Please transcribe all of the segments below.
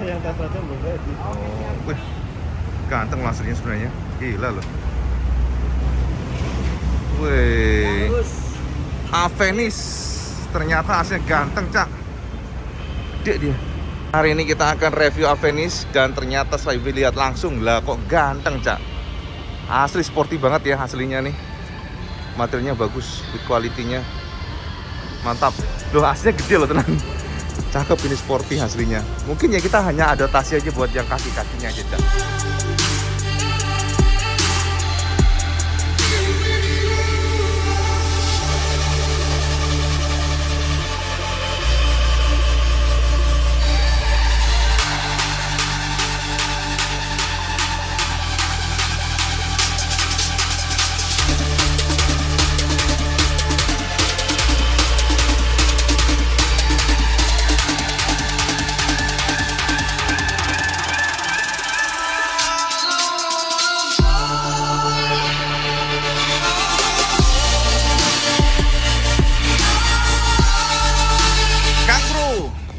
Yang Tesla-nya belum ready. Oh, wih, ganteng lah aslinya sebenarnya. Gila loh. Wih, Bagus. Avenis ternyata aslinya ganteng, Cak. Gede dia. Hari ini kita akan review Avenis dan ternyata saya lihat langsung lah kok ganteng, Cak. Asli sporty banget ya aslinya nih. Materialnya bagus, good quality-nya. Mantap. Loh, aslinya gede loh, tenang. Cakep ini, sporty aslinya. Mungkin ya kita hanya adaptasi aja buat yang kaki-kakinya aja, Cak.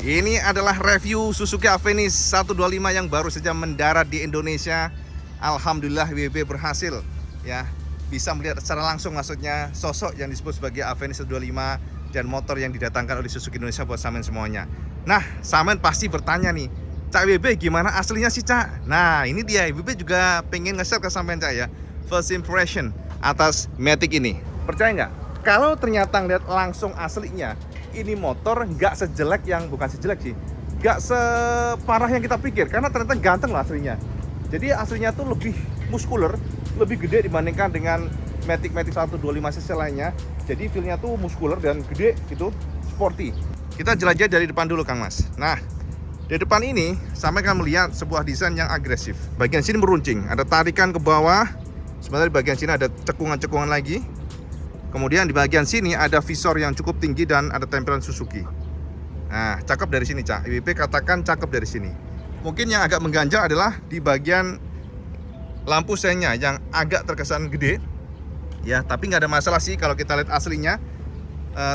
Ini adalah review Suzuki Avenis 125 yang baru saja mendarat di Indonesia. Alhamdulillah WB berhasil ya bisa melihat secara langsung, maksudnya sosok yang disebut sebagai Avenis 125 dan motor yang didatangkan oleh Suzuki Indonesia buat Samen semuanya. Nah, Samen pasti bertanya nih, Cak WB gimana aslinya sih, Cak? Nah, ini dia, WB juga pengen nge-share ke Samen, Cak, ya, first impression atas Matic ini. Percaya nggak? Kalau ternyata ngeliat langsung aslinya, ini motor nggak sejelek yang, bukan sejelek sih, nggak separah yang kita pikir, karena ternyata ganteng lah aslinya. Jadi aslinya tuh lebih muskuler, lebih gede dibandingkan dengan Matic 125 cc lainnya. Jadi feelnya tuh muskuler dan gede gitu, sporty. Kita jelajah dari depan dulu, Kang Mas. Nah, di depan ini sampai kan melihat sebuah desain yang agresif. Bagian sini meruncing, ada tarikan ke bawah. Sebenarnya di bagian sini ada cekungan-cekungan lagi. Kemudian di bagian sini ada visor yang cukup tinggi dan ada tempelan Suzuki. Nah, cakep dari sini, Cak. IWP katakan cakep dari sini. Mungkin yang agak mengganjal adalah di bagian lampu senya yang agak terkesan gede. Ya, tapi nggak ada masalah sih kalau kita lihat aslinya.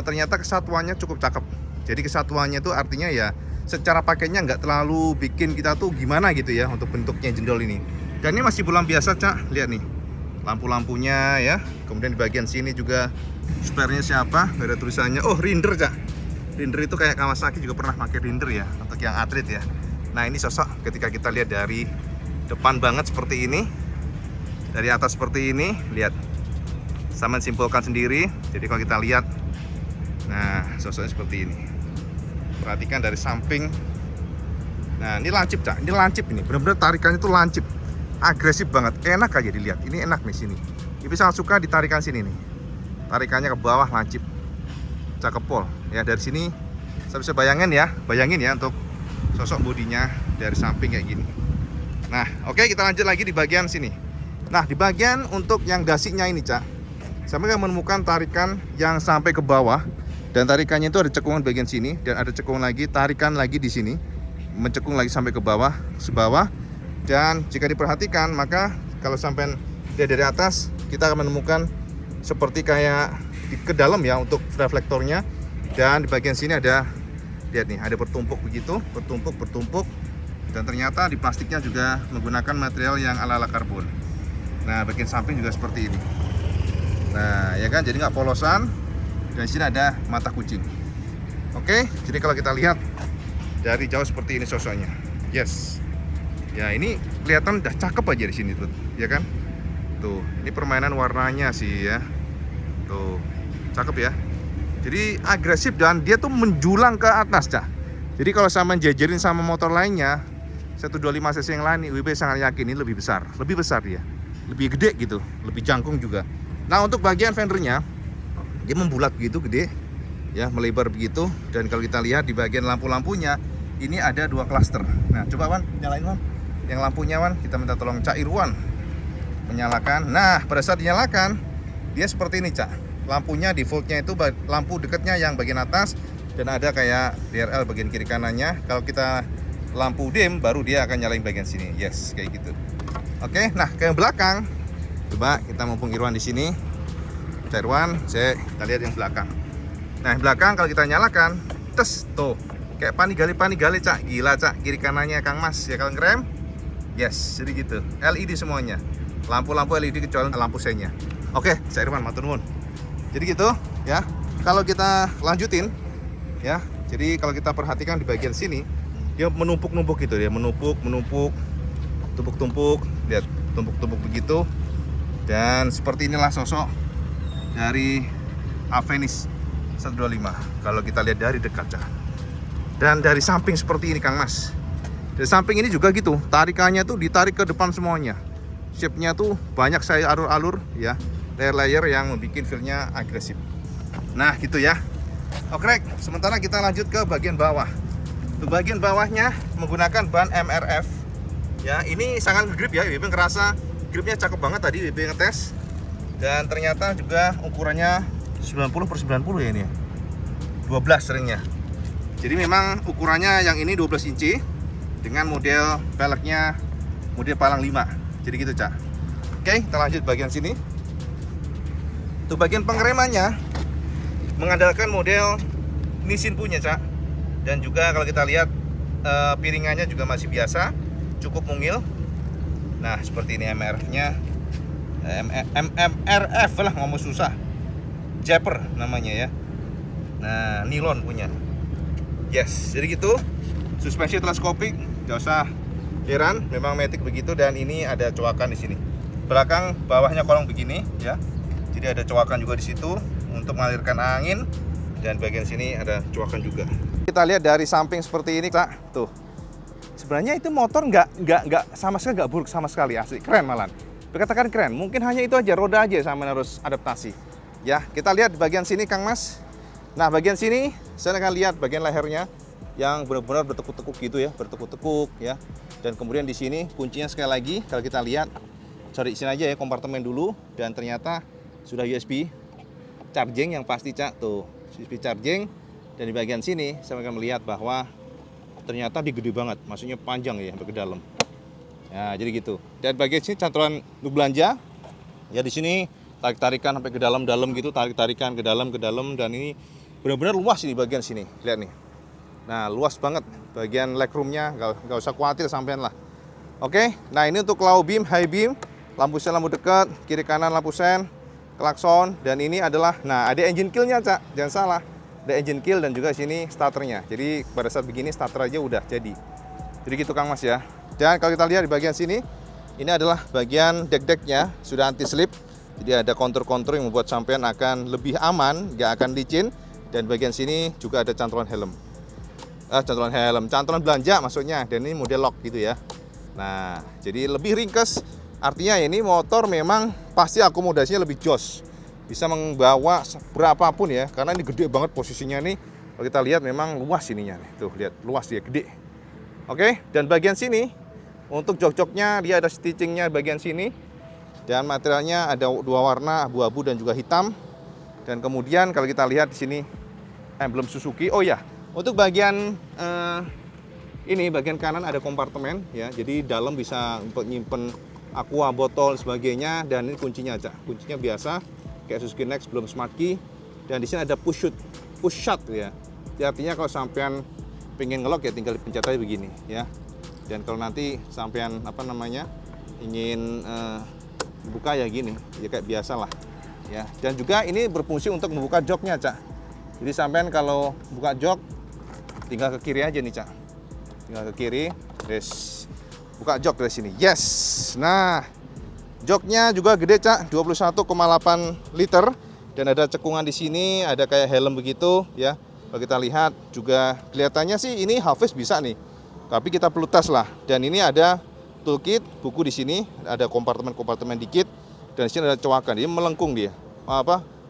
Ternyata kesatuannya cukup cakep. Jadi kesatuannya itu artinya ya secara pakainya nggak terlalu bikin kita tuh gimana gitu ya untuk bentuknya jendol ini. Dan ini masih bolam biasa, Cak. Lihat nih. Lampu-lampunya ya. Kemudian di bagian sini juga sparenya siapa? Ada tulisannya. Oh, Rinder, Cak. Rinder itu kayak Kawasaki juga pernah pakai Rinder ya untuk yang atlet ya. Nah, ini sosok ketika kita lihat dari depan banget seperti ini. Dari atas seperti ini, lihat. Sama simpulkan sendiri. Jadi kalau kita lihat, nah, sosoknya seperti ini. Perhatikan dari samping. Nah, ini lancip, Cak. Ini lancip ini. Benar-benar tarikannya itu lancip. Agresif banget, enak aja dilihat. Ini enak nih sini. Ini sangat suka ditarikan sini nih. Tarikannya ke bawah lancip. Cakep pol. Ya dari sini saya bisa bayangin ya untuk sosok bodinya dari samping kayak gini. Nah, oke, kita lanjut lagi di bagian sini. Nah, di bagian untuk yang dasinya ini, Cak. Saya menemukan tarikan yang sampai ke bawah dan tarikannya itu ada cekungan bagian sini dan ada cekungan lagi, tarikan lagi di sini. Mencekung lagi sampai ke bawah, sebawah. Dan jika diperhatikan, maka kalau sampai dari atas kita akan menemukan seperti kayak ke dalam ya untuk reflektornya. Dan di bagian sini ada, lihat nih, ada bertumpuk begitu, bertumpuk. Dan ternyata di plastiknya juga menggunakan material yang ala-ala karbon. Nah, bagian samping juga seperti ini. Nah, ya kan, jadi nggak polosan. Dan di sini ada mata kucing. Oke, jadi kalau kita lihat dari jauh seperti ini sosoknya. Yes. Ya, ini kelihatan udah cakep aja di sini tuh, ya kan? Tuh, ini permainan warnanya sih ya. Tuh, cakep ya. Jadi agresif dan dia tuh menjulang ke atas, Cak. Jadi kalau sama jejerin sama motor lainnya 125 cc yang lain, WB sangat yakin ini lebih besar dia. Lebih gede gitu, lebih jangkung juga. Nah, untuk bagian fendernya dia membulat begitu gede. Ya, melebar begitu. Dan kalau kita lihat di bagian lampu-lampunya ini ada 2 klaster. Nah, coba Wan, nyalain Wan. Yang lampunya, Wan, kita minta tolong Cak Irwan menyalakan. Nah, pada saat dinyalakan dia seperti ini, Cak. Lampunya defaultnya itu lampu dekatnya yang bagian atas dan ada kayak DRL bagian kiri kanannya. Kalau kita lampu dim baru dia akan nyalain bagian sini. Yes, kayak gitu. Oke, nah ke yang belakang. Coba kita mumpung Irwan di sini. Irwan, kita lihat yang belakang. Nah, yang belakang kalau kita nyalakan, tes tuh. Kayak Panigale Cak. Gila Cak, kiri kanannya Kang Mas ya, kalau ngerem. Yes, jadi gitu. LED semuanya. Lampu-lampu LED kecuali lampu senya. Oke, Cak Irwan matur nuwun. Jadi gitu ya. Kalau kita lanjutin ya. Jadi kalau kita perhatikan di bagian sini, dia menumpuk-numpuk gitu, dia menumpuk, tumpuk-tumpuk, lihat tumpuk-tumpuk begitu. Dan seperti inilah sosok dari Avenis 125 kalau kita lihat dari dekat Cak. Dan dari samping seperti ini Kang Mas. Dari samping ini juga gitu, tarikannya tuh ditarik ke depan semuanya. Shape-nya tuh banyak saya alur-alur ya, layer-layer yang membuat feel-nya agresif. Nah gitu ya. Oke, sementara kita lanjut ke bagian bawah. Untuk bagian bawahnya menggunakan ban MRF. Ya, ini sangat grip ya, WB ngerasa gripnya cakep banget tadi WB ngetes. Dan ternyata juga ukurannya 90/90 ya ini ya. 12 seringnya. Jadi memang ukurannya yang ini 12 inci dengan model peleknya model palang 5. Jadi gitu, Cak. Oke, kita lanjut bagian sini. Untuk bagian pengeremannya mengandalkan model Nissin punya, Cak. Dan juga kalau kita lihat piringannya juga masih biasa, cukup mungil. Nah, seperti ini MRF-nya. MRF lah, ngomong susah. Japper namanya ya. Nah, nilon punya. Yes, jadi gitu. Suspensi teleskopik, gak usah heran, memang matic begitu. Dan ini ada coakan di sini. Belakang bawahnya kolong begini ya. Jadi ada coakan juga di situ untuk mengalirkan angin. Dan bagian sini ada coakan juga. Kita lihat dari samping seperti ini, Cak. Tuh. Sebenarnya itu motor nggak sama sekali, nggak buruk sama sekali, asli keren malah. Berkatakan keren, mungkin hanya itu aja, roda aja sama harus adaptasi. Ya, kita lihat di bagian sini Kang Mas. Nah, bagian sini saya akan lihat bagian lehernya yang benar-benar bertekuk-tekuk gitu ya, bertekuk-tekuk ya. Dan kemudian di sini kuncinya sekali lagi kalau kita lihat, cari sini aja ya kompartemen dulu, dan ternyata sudah USB charging yang pasti, Cak. Tuh, USB charging. Dan di bagian sini saya akan melihat bahwa ternyata dia gede banget, maksudnya panjang ya sampai ke dalam. Ya, jadi gitu. Dan bagian sini cantolan untuk belanja. Ya di sini tarik-tarikan sampai ke dalam-dalam gitu, tarik-tarikan ke dalam dan ini benar-benar luas di bagian sini. Lihat nih. Nah, luas banget bagian legroomnya, nggak usah khawatir sampean lah. Oke, nah ini untuk low beam, high beam, lampu sen, lampu dekat, kiri kanan lampu sen, klakson, dan ini adalah, nah ada engine kill-nya, Cak, jangan salah. Ada engine kill dan juga sini starternya. Jadi pada saat begini starter aja udah jadi. Jadi gitu Kang Mas ya. Dan kalau kita lihat di bagian sini, ini adalah bagian deck-decknya sudah anti slip. Jadi ada kontur-kontur yang membuat sampean akan lebih aman, nggak akan licin. Dan bagian sini juga ada cantolan helm. Cantolan belanja maksudnya. Dan ini model lock gitu ya. Nah, jadi lebih ringkes. Artinya ini motor memang pasti akomodasinya lebih jos. Bisa membawa berapapun ya, karena ini gede banget posisinya nih. Kalau kita lihat memang luas ininya nih. Tuh, lihat luas dia, gede. Oke, dan bagian sini untuk jok-joknya dia ada stitchingnya bagian sini. Dan materialnya ada dua warna, abu-abu dan juga hitam. Dan kemudian kalau kita lihat di sini emblem Suzuki. Oh ya, untuk bagian ini bagian kanan ada kompartemen ya. Jadi dalam bisa untuk nyimpen aqua, botol sebagainya. Dan ini kuncinya aja. Kuncinya biasa kayak Suzuki Next, belum smart key. Dan di sini ada push shut ya. Jadi artinya kalau sampean pengen ngelok ya tinggal dipencet aja begini ya. Dan kalau nanti sampean ingin buka ya gini, ya kayak biasa lah ya. Dan juga ini berfungsi untuk membuka joknya, Cak. Jadi sampean kalau buka jok tinggal ke kiri aja nih, Cak. Tinggal ke kiri, yes. Buka jok dari sini. Yes. Nah, joknya juga gede, Cak, 21,8 liter dan ada cekungan di sini, ada kayak helm begitu ya. Kalau kita lihat juga kelihatannya sih ini half-face bisa nih. Tapi kita perlu tes lah. Dan ini ada toolkit, buku di sini, ada kompartemen-kompartemen dikit dan di sini ada coakan. Dia melengkung dia.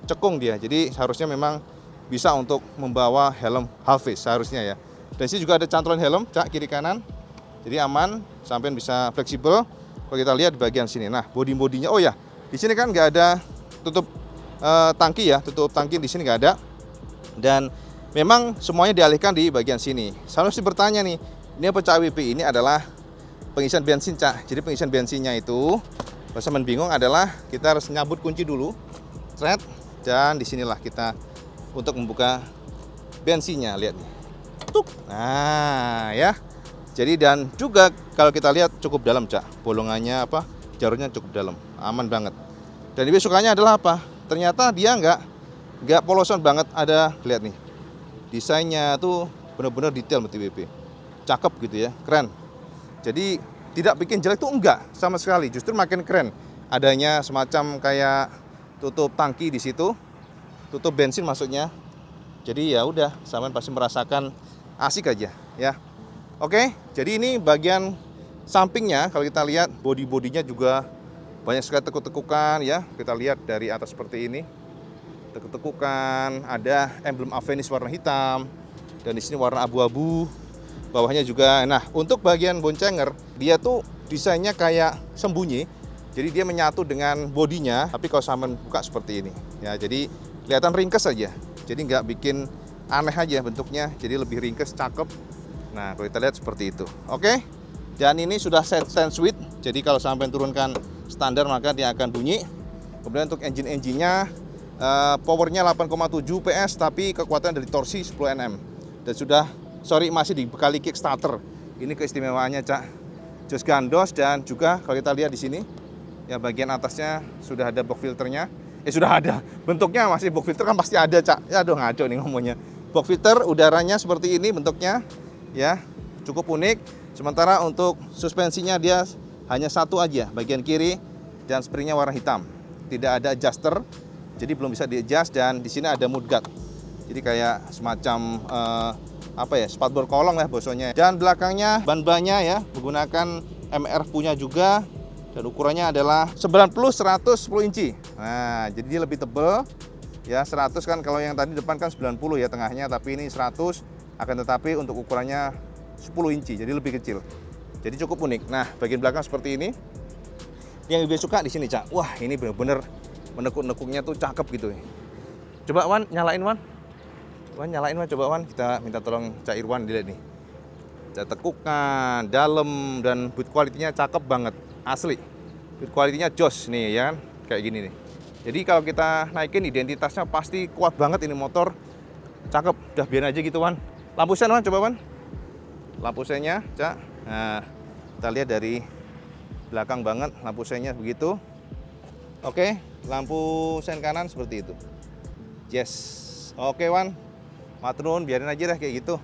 Cekung dia. Jadi seharusnya memang bisa untuk membawa helm half-face seharusnya ya. Dan di sini juga ada cantolan helm, Cak, kiri kanan. Jadi aman, sampai bisa fleksibel. Kalau kita lihat di bagian sini, nah bodi-bodinya, oh ya, di sini kan nggak ada tutup tangki ya, tutup tangki di sini nggak ada. Dan memang semuanya dialihkan di bagian sini. Saya mesti bertanya nih, ini pecah WP ini adalah pengisian bensin, Cak. Jadi pengisian bensinnya itu, kalau sampean bingung adalah kita harus nyabut kunci dulu, dan disinilah kita untuk membuka bensinnya, lihat nih. tuk. Nah, ya. Jadi dan juga kalau kita lihat cukup dalam, Cak. Bolongannya apa? Jalurnya cukup dalam. Aman banget. Dan ini sukanya adalah apa? Ternyata dia nggak polosan banget. Ada, lihat nih. Desainnya tuh benar-benar detail MTBB. Cakep gitu ya, keren. Jadi tidak bikin jelek tuh enggak sama sekali. Justru makin keren. Adanya semacam kayak tutup tangki di situ. Tutup bensin maksudnya. Jadi ya udah, sampean pasti merasakan asik aja ya. Oke, jadi ini bagian sampingnya kalau kita lihat bodi-bodinya juga banyak sekali tekuk-tekukan ya. Kita lihat dari atas seperti ini. Tekuk-tekukan, ada emblem Avenis warna hitam dan di sini warna abu-abu. Bawahnya juga. Nah, untuk bagian boncenger dia tuh desainnya kayak sembunyi. Jadi dia menyatu dengan bodinya, tapi kalau sampean buka seperti ini. Ya, jadi kelihatan ringkes aja. Jadi nggak bikin aneh aja bentuknya, jadi lebih ringkes, cakep. Nah, kalau kita lihat seperti itu. Oke. Dan ini sudah stand switch. Jadi kalau sampai turunkan standar maka dia akan bunyi. Kemudian untuk engine-nya powernya 8,7 PS tapi kekuatan dari torsi 10 Nm. Dan sudah masih dibekali kickstarter. Ini keistimewaannya, Cak. Jos gandos dan juga kalau kita lihat di sini ya bagian atasnya sudah ada box filternya. Sudah ada. Bentuknya masih box filter kan pasti ada, Cak. Ya aduh ngaco nih ngomongnya. Box filter udaranya seperti ini bentuknya. Ya, cukup unik. Sementara untuk suspensinya dia hanya satu aja, bagian kiri dan springnya warna hitam. Tidak ada adjuster, jadi belum bisa di-adjust dan di sini ada mudguard. Jadi kayak semacam spatbor kolong lah bosnya. Dan belakangnya ban-bannya ya menggunakan MR punya juga dan ukurannya adalah 90/110 inci. Nah, jadi dia lebih tebal. Ya, 100 kan kalau yang tadi depan kan 90 ya tengahnya, tapi ini 100. Akan tetapi untuk ukurannya 10 inci, jadi lebih kecil. Jadi cukup unik. Nah, bagian belakang seperti ini. Yang lebih suka di sini, Cak. Wah, ini benar-benar menekuk-nekuknya tuh cakep gitu. Coba Wan, nyalain Wan. Wan, nyalain Wan, coba Wan. Kita minta tolong Cak Irwan dilihat nih. Kita tekukkan, dalam dan build quality-nya cakep banget, asli. Build quality-nya jos nih ya kan, kayak gini nih. Jadi kalau kita naikin identitasnya pasti kuat banget ini motor. Cakep, udah biar aja gitu Wan. Lampu sen Wan, coba Wan. Lampu sennya, Cak. Nah, kita lihat dari belakang banget lampu sennya begitu. Oke, lampu sen kanan seperti itu. Yes. Oke Wan. Matrun, biarin aja deh kayak gitu.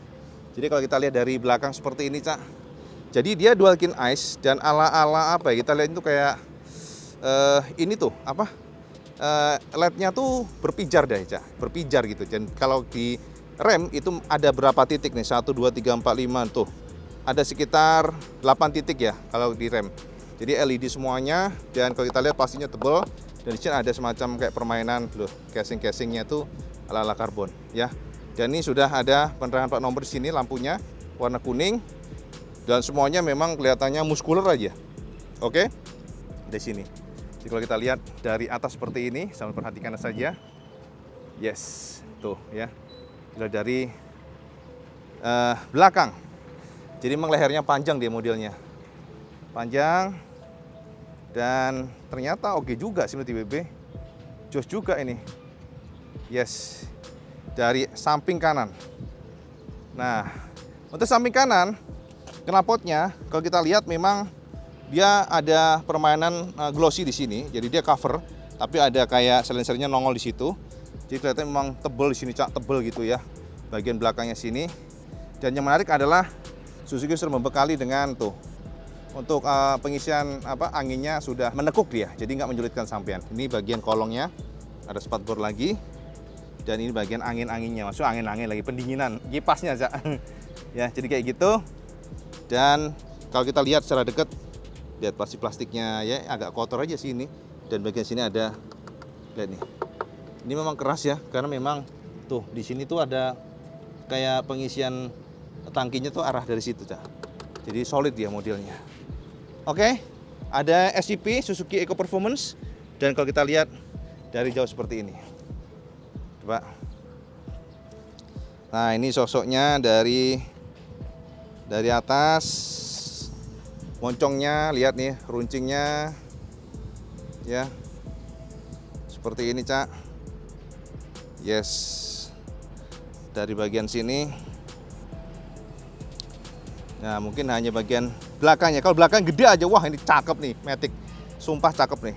Jadi kalau kita lihat dari belakang seperti ini, Cak. Jadi dia dual kin eyes dan ala-ala apa ya? Kita lihat itu kayak ini tuh, apa? LED-nya tuh berpijar deh, Cak. Berpijar gitu. Dan kalau di rem itu ada berapa titik nih? 1, 2, 3, 4, 5 tuh. Ada sekitar 8 titik ya kalau di rem. Jadi LED semuanya dan kalau kita lihat pastinya tebal dan di sini ada semacam kayak permainan loh, casing-casingnya tuh ala-ala karbon ya. Dan ini sudah ada penerangan plat nomor di sini lampunya warna kuning dan semuanya memang kelihatannya muskuler aja. Oke. Di sini. Jadi kalau kita lihat dari atas seperti ini, sambil perhatikan saja. Yes, tuh ya. Sudah dari belakang. Jadi memang lehernya panjang dia modelnya. Panjang dan ternyata oke juga sih MTBB. Jos juga ini. Yes. Dari samping kanan. Nah, untuk samping kanan knalpotnya kalau kita lihat memang dia ada permainan glossy di sini. Jadi dia cover tapi ada kayak silencernya nongol di situ. Jadi kelihatan memang tebel di sini, Cak, tebel gitu ya. Bagian belakangnya sini. Dan yang menarik adalah Suzuki sudah membekali dengan tuh untuk pengisian anginnya sudah menekuk dia, jadi nggak menyulitkan sampean. Ini bagian kolongnya ada spatbor lagi dan ini bagian angin-anginnya, maksud angin-angin lagi pendinginan kipasnya, Cak. Ya, jadi kayak gitu. Dan kalau kita lihat secara dekat, lihat plastiknya ya agak kotor aja sih ini. Dan bagian sini ada, lihat nih, ini memang keras ya karena memang tuh di sini tuh ada kayak pengisian tangkinya tuh arah dari situ, Cak. Jadi solid dia modelnya. Oke, ada SCP Suzuki Eco Performance dan kalau kita lihat dari jauh seperti ini. Coba. Nah, ini sosoknya dari atas. Moncongnya, lihat nih runcingnya. Ya. Seperti ini, Cak. Yes. Dari bagian sini Nah, mungkin hanya bagian belakangnya. Kalau belakang gede aja, wah ini cakep nih, Matic. Sumpah cakep nih.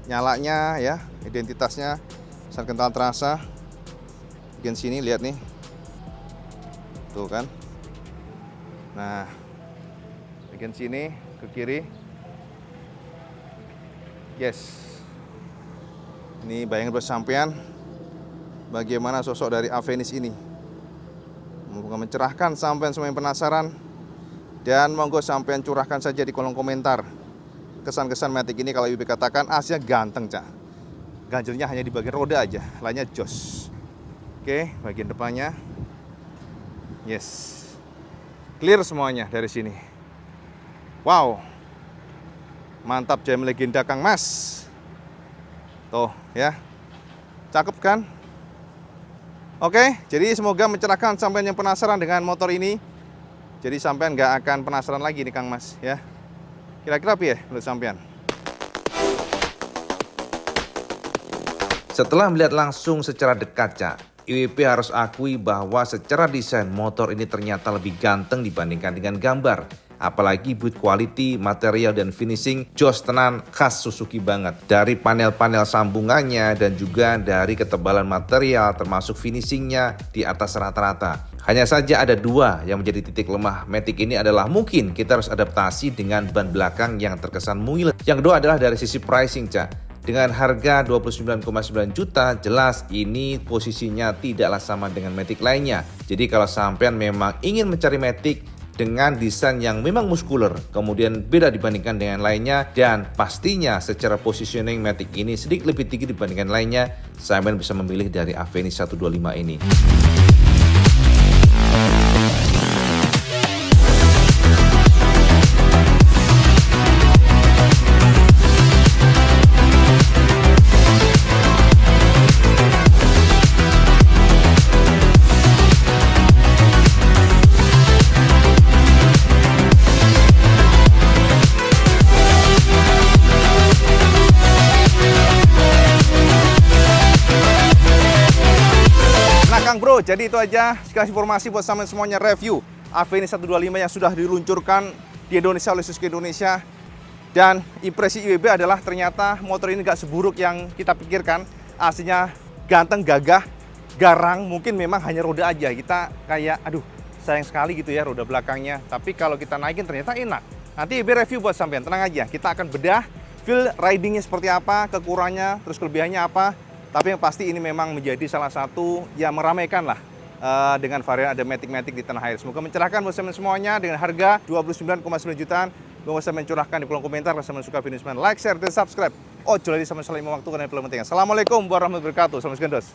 Nyalanya ya, identitasnya sangat kental terasa. Bagian sini lihat nih. Tuh kan. Nah, bagian sini ke kiri. Yes. Ini bayangin buat sampean bagaimana sosok dari Avenis ini. Semoga mencerahkan sampean semua yang penasaran. Dan monggo sampean curahkan saja di kolom komentar kesan-kesan Matic ini. Kalau IWB katakan aslinya ganteng, Cak. Ganjelnya hanya di bagian roda aja, lainnya jos. Oke, bagian depannya. Yes. Clear semuanya dari sini. Wow. Mantap, jam legenda Kang Mas. Tuh ya, cakep kan? Oke, jadi semoga mencerahkan sampean yang penasaran dengan motor ini. Jadi sampean nggak akan penasaran lagi nih Kang Mas ya. Kira-kira apa ya menurut sampean? Setelah melihat langsung secara dekat, Cak, IWB harus akui bahwa secara desain motor ini ternyata lebih ganteng dibandingkan dengan gambar. Apalagi build quality, material dan finishing jos tenan khas Suzuki banget. Dari panel-panel sambungannya dan juga dari ketebalan material termasuk finishingnya di atas rata-rata. Hanya saja ada dua yang menjadi titik lemah Matic ini adalah mungkin kita harus adaptasi dengan ban belakang yang terkesan mungil. Yang kedua adalah dari sisi pricing, Cak. Dengan harga 29,9 juta, jelas ini posisinya tidaklah sama dengan Matic lainnya. Jadi kalau sampean memang ingin mencari Matic dengan desain yang memang muskuler, kemudian beda dibandingkan dengan lainnya, dan pastinya secara positioning Matic ini sedikit lebih tinggi dibandingkan lainnya, sampean bisa memilih dari Avenis 125 ini. Bro, jadi itu aja sekali informasi buat sampean semuanya, review Avenis 125 yang sudah diluncurkan di Indonesia oleh Suzuki Indonesia. Dan impresi IWB adalah ternyata motor ini gak seburuk yang kita pikirkan. Aslinya ganteng, gagah, garang, mungkin memang hanya roda aja. Kita kayak, aduh sayang sekali gitu ya roda belakangnya. Tapi kalau kita naikin ternyata enak. Nanti IWB review buat sampean, tenang aja. Kita akan bedah feel ridingnya seperti apa, kekurangannya, terus kelebihannya apa. Tapi yang pasti ini memang menjadi salah satu yang meramaikan lah dengan varian ada Matic di tanah air. Semoga mencerahkan buat sampean semuanya dengan harga 29,9 jutaan. Semoga sampean mencurahkan di kolom komentar. Kalau sampean suka video ini, like, share, dan subscribe. Ojo lagi sampean saling waktu karena yang paling penting. Assalamualaikum warahmatullahi wabarakatuh. Salam segendos.